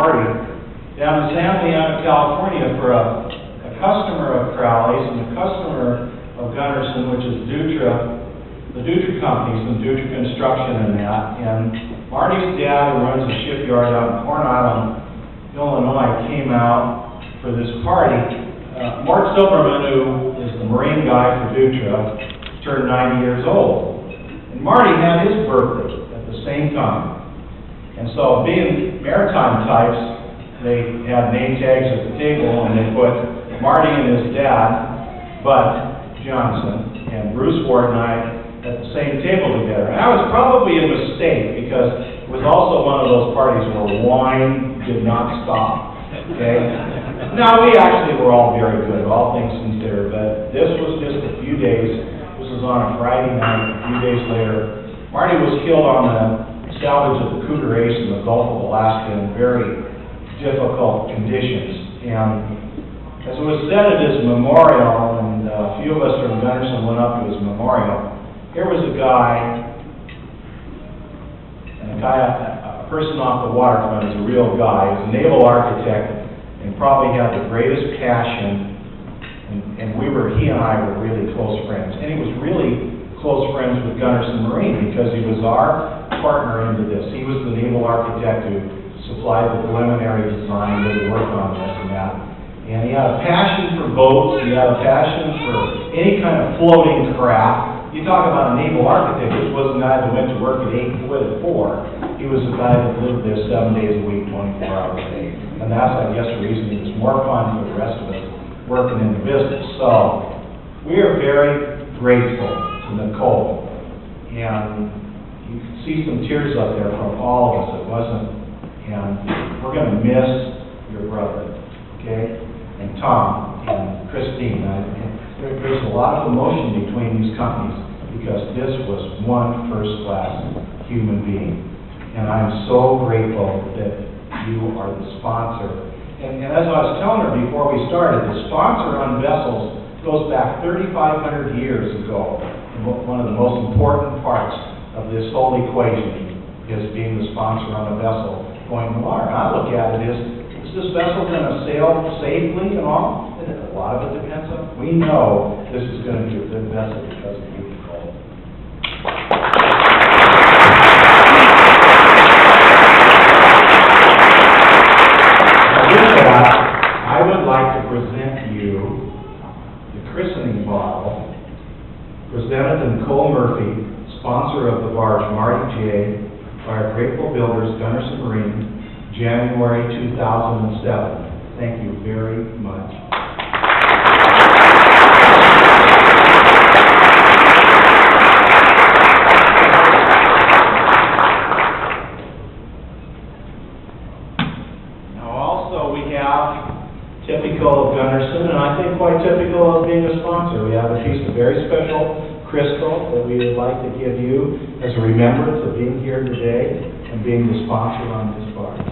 party down in San Leandro, California for a customer of Crowley's and a customer of Gunderson, which is the Dutra company, some Dutra Construction and that. And Marty's dad, who runs a shipyard out in Corn Island, Illinois, came out for this party. Mort Silverman, who is the Marine guy for Dutra, turned 90 years old. And Marty had his birthday at the same time. And so, being maritime types, they had name tags at the table, and they put Marty and his dad, Bud Johnson, and Bruce Ward and I at the same table together. And that was probably a mistake, because it was also one of those parties where wine did not stop, okay? Now, we actually were all very good, all things considered, but this was just a few days. This was on a Friday night. A few days later, Marty was killed on the salvage of the Cougar Ace in the Gulf of Alaska in very difficult conditions. And as it was said at his memorial, and a few of us from Gunderson went up to his memorial, here was a guy, a person off the waterfront is a real guy. He was a naval architect and probably had the greatest passion, and he and I were really close friends. And he was really close friends with Gunderson Marine because he was our partner into this. He was the naval architect who supplied the preliminary design, did the work on this and that. And he had a passion for boats. He had a passion for any kind of floating craft. You talk about a naval architect. This wasn't a guy that went to work at 8 and quit at 4. He was a guy that lived there 7 days a week, 24 hours a day. And that's, I guess, the reason it was more fun for the rest of us working in the business. So we are very grateful to Nicole. And you can see some tears up there from all of us. It wasn't, and we're going to miss your brother, okay? And Tom and Christine. There's a lot of emotion between these companies because this was one first-class human being. And I'm so grateful that you are the sponsor. And as I was telling her before we started, the sponsor on vessels goes back 3,500 years ago. And one of the most important parts of this whole equation is being the sponsor on a vessel going to water. I look at it as, is this vessel going to sail safely and all? And a lot of it depends on, we know this is going to be a good vessel because of you, Nicole. With that, I would like to present you the christening bottle presented to Nicole Murphy, sponsor of the Barge, Marty J., by our grateful builders, Gunderson Marine, January 2007. Thank you very much. Now also we have, typical of Gunderson, and I think quite typical of being a sponsor, we have a piece of very special crystal that we would like to give you as a remembrance of being here today and being the sponsor on this barge.